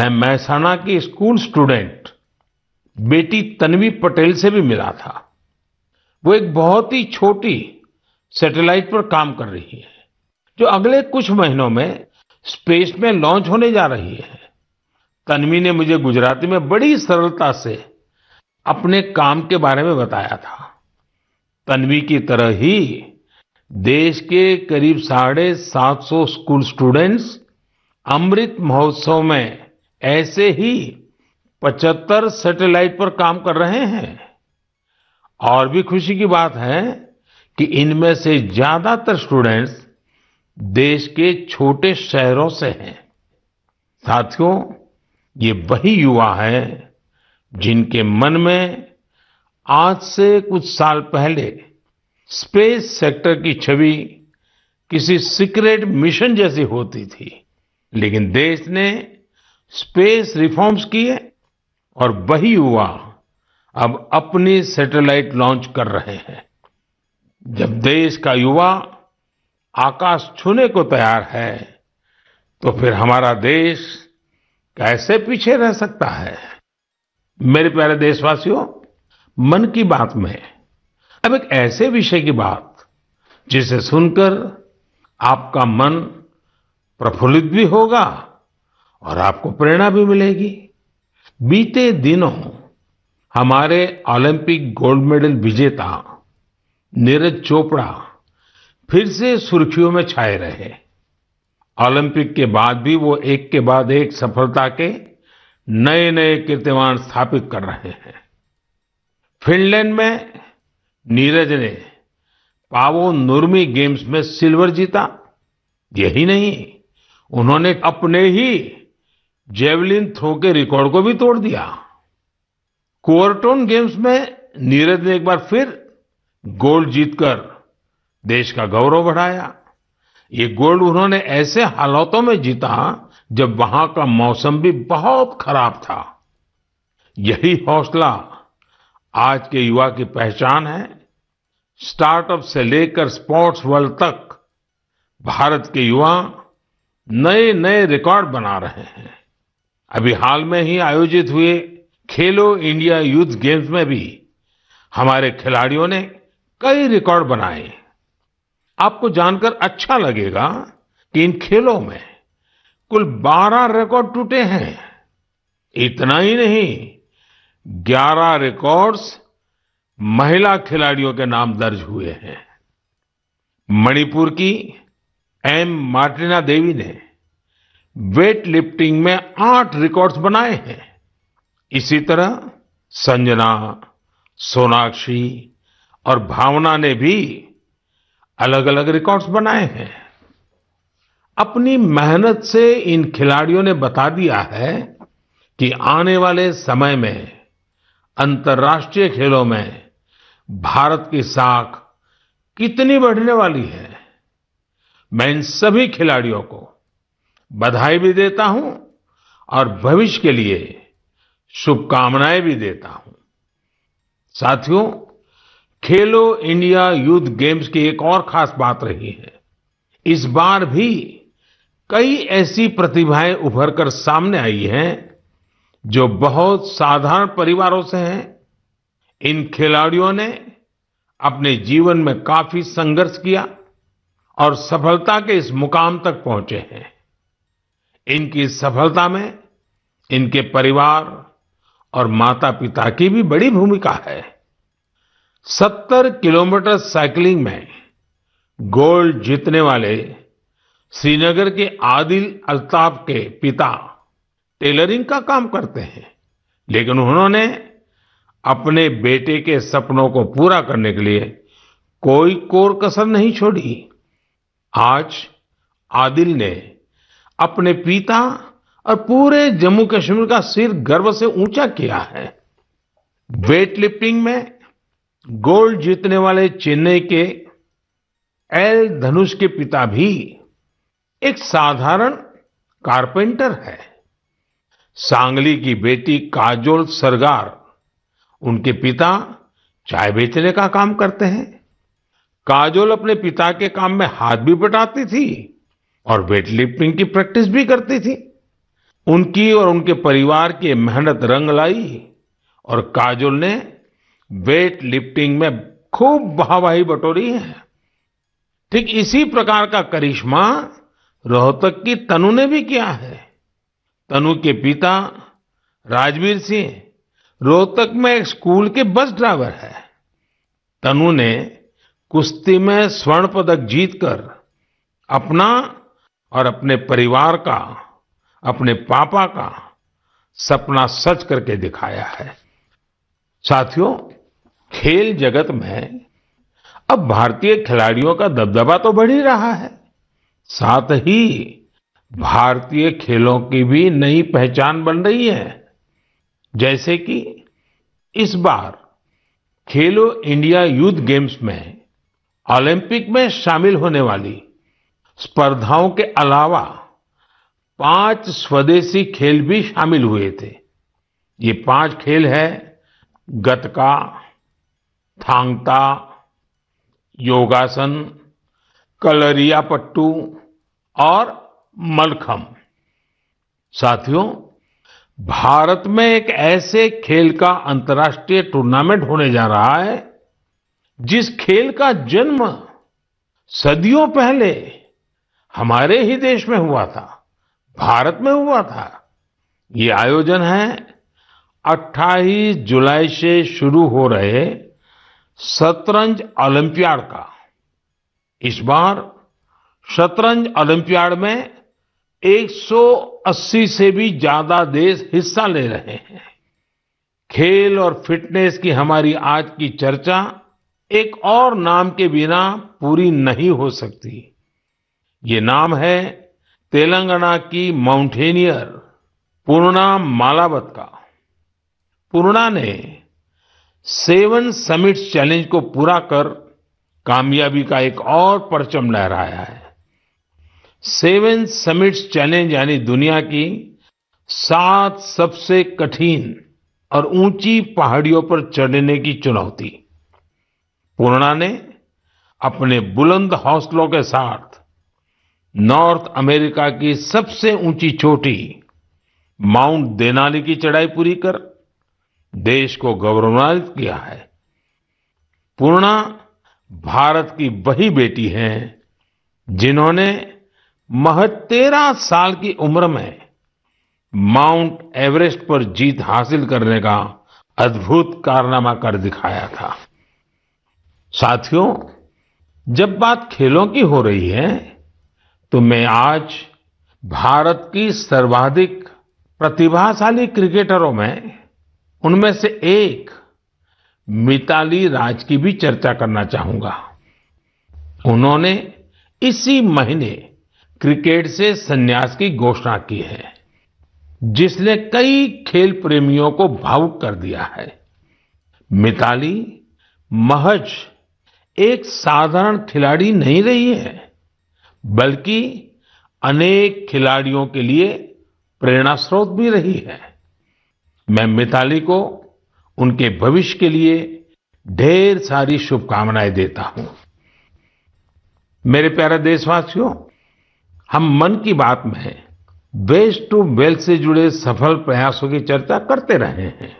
मैं महसाणा की school student बेटी तन्वी पटेल से भी मिला था। वो एक बहुत ही छोटी सैटेलाइट पर काम कर रही है जो अगले कुछ महीनों में स्पेस में लॉन्च होने जा रही है। तन्वी ने मुझे गुजराती में बड़ी सरलता से अपने काम के बारे में बताया था। तन्वी की तरह ही देश के करीब 750 स्कूल स्टूडेंट्स अमृत महोत्सव में ऐसे ही 75 सैटेलाइट पर काम कर रहे हैं। और भी खुशी की बात है कि इनमें से ज्यादातर स्टूडेंट्स देश के छोटे शहरों से हैं। साथियों, ये वही युवा हैं जिनके मन में आज से कुछ साल पहले स्पेस सेक्टर की छवि किसी सीक्रेट मिशन जैसी होती थी, लेकिन देश ने स्पेस रिफॉर्म्स किए और वही युवा अब अपनी सैटेलाइट लॉन्च कर रहे हैं। जब देश का युवा आकाश छूने को तैयार है, तो फिर हमारा देश कैसे पीछे रह सकता है। मेरे प्यारे देशवासियों, मन की बात में अब एक ऐसे विषय की बात जिसे सुनकर आपका मन प्रफुल्लित भी होगा और आपको प्रेरणा भी मिलेगी। बीते दिनों हमारे ओलंपिक गोल्ड मेडल विजेता नीरज चोपड़ा फिर से सुर्खियों में छाए रहे। ओलंपिक के बाद भी वो एक के बाद एक सफलता के नए नए कीर्तिमान स्थापित कर रहे हैं। फिनलैंड में नीरज ने पावो नुर्मी गेम्स में सिल्वर जीता। यही नहीं, उन्होंने अपने ही जेवलिन थ्रो के रिकॉर्ड को भी तोड़ दिया। कुओर्टोन गेम्स में नीरज ने एक बार फिर गोल्ड जीतकर देश का गौरव बढ़ाया। ये गोल्ड उन्होंने ऐसे हालातों में जीता जब वहां का मौसम भी बहुत खराब था। यही हौसला आज के युवा की पहचान है। स्टार्टअप से लेकर स्पोर्ट्स वर्ल्ड तक भारत के युवा नए नए रिकॉर्ड बना रहे हैं। अभी हाल में ही आयोजित हुए खेलो इंडिया यूथ गेम्स में भी हमारे खिलाड़ियों ने कई रिकॉर्ड बनाए। आपको जानकर अच्छा लगेगा कि इन खेलों में कुल 12 रिकॉर्ड टूटे हैं। इतना ही नहीं, 11 रिकॉर्ड्स महिला खिलाड़ियों के नाम दर्ज हुए हैं। मणिपुर की एम मार्टिना देवी ने वेट लिफ्टिंग में 8 रिकॉर्ड्स बनाए हैं। इसी तरह संजना, सोनाक्षी और भावना ने भी अलग अलग रिकॉर्ड्स बनाए हैं। अपनी मेहनत से इन खिलाड़ियों ने बता दिया है कि आने वाले समय में अंतर्राष्ट्रीय खेलों में भारत की साख कितनी बढ़ने वाली है। मैं इन सभी खिलाड़ियों को बधाई भी देता हूं और भविष्य के लिए शुभकामनाएं भी देता हूं। साथियों, खेलो इंडिया यूथ गेम्स की एक और खास बात रही है। इस बार भी कई ऐसी प्रतिभाएं उभर कर सामने आई हैं जो बहुत साधारण परिवारों से हैं। इन खिलाड़ियों ने अपने जीवन में काफी संघर्ष किया और सफलता के इस मुकाम तक पहुंचे हैं। इनकी सफलता में इनके परिवार और माता पिता की भी बड़ी भूमिका है। 70 किलोमीटर साइकिलिंग में गोल्ड जीतने वाले श्रीनगर के आदिल अल्ताफ के पिता टेलरिंग का काम करते हैं, लेकिन उन्होंने अपने बेटे के सपनों को पूरा करने के लिए कोई कोर कसर नहीं छोड़ी। आज आदिल ने अपने पिता और पूरे जम्मू कश्मीर का सिर गर्व से ऊंचा किया है। वेट लिफ्टिंग में गोल्ड जीतने वाले चेन्नई के एल धनुष के पिता भी एक साधारण कारपेंटर है। सांगली की बेटी काजोल सरगार, उनके पिता चाय बेचने का काम करते हैं। काजोल अपने पिता के काम में हाथ भी बटाती थी और वेट लिफ्टिंग की प्रैक्टिस भी करती थी। उनकी और उनके परिवार की मेहनत रंग लाई और काजोल ने वेट लिफ्टिंग में खूब वाहवाही बटोरी है। ठीक इसी प्रकार का करिश्मा रोहतक की तनु ने भी किया है। तनु के पिता राजवीर सिंह रोहतक में एक स्कूल के बस ड्राइवर है। तनु ने कुश्ती में स्वर्ण पदक जीतकर अपना और अपने परिवार का, अपने पापा का सपना सच करके दिखाया है। साथियों, खेल जगत में अब भारतीय खिलाड़ियों का दबदबा तो बढ़ ही रहा है, साथ ही भारतीय खेलों की भी नई पहचान बन रही है। जैसे कि इस बार खेलो इंडिया यूथ गेम्स में ओलंपिक में शामिल होने वाली स्पर्धाओं के अलावा 5 स्वदेशी खेल भी शामिल हुए थे। ये 5 खेल है गतका, थांग ता, योगासन, कलरियापट्टू और मलखम्ब। साथियों, भारत में एक ऐसे खेल का अंतर्राष्ट्रीय टूर्नामेंट होने जा रहा है जिस खेल का जन्म सदियों पहले हमारे ही देश में हुआ था, भारत में हुआ था। ये आयोजन है 28 जुलाई से शुरू हो रहे शतरंज ओलंपियाड का। इस बार शतरंज ओलंपियाड में 180 से भी ज्यादा देश हिस्सा ले रहे हैं। खेल और फिटनेस की हमारी आज की चर्चा एक और नाम के बिना पूरी नहीं हो सकती। ये नाम है तेलंगाना की माउंटेनियर पूर्णा मालावत का। पूर्णा ने 7 समिट्स चैलेंज को पूरा कर कामयाबी का एक और परचम लहराया है। 7 समिट्स चैलेंज यानी दुनिया की 7 सबसे कठिन और ऊंची पहाड़ियों पर चढ़ने की चुनौती। पूर्णा ने अपने बुलंद हौसलों के साथ नॉर्थ अमेरिका की सबसे ऊंची चोटी माउंट देनाली की चढ़ाई पूरी कर देश को गौरवान्वित किया है। पूर्णा भारत की वही बेटी हैं जिन्होंने महज 13 साल की उम्र में माउंट एवरेस्ट पर जीत हासिल करने का अद्भुत कारनामा कर दिखाया था। साथियों, जब बात खेलों की हो रही है तो मैं आज भारत की सर्वाधिक प्रतिभाशाली क्रिकेटरों में उनमें से एक मिताली राज की भी चर्चा करना चाहूंगा। उन्होंने इसी महीने क्रिकेट से संन्यास की घोषणा की है, जिसने कई खेल प्रेमियों को भावुक कर दिया है। मिताली महज एक साधारण खिलाड़ी नहीं रही है, बल्कि अनेक खिलाड़ियों के लिए प्रेरणा स्रोत भी रही है। मैं मिताली को उनके भविष्य के लिए ढेर सारी शुभकामनाएं देता हूं। मेरे प्यारे देशवासियों, हम मन की बात में वेस्ट टू वेल्थ से जुड़े सफल प्रयासों की चर्चा करते रहे हैं।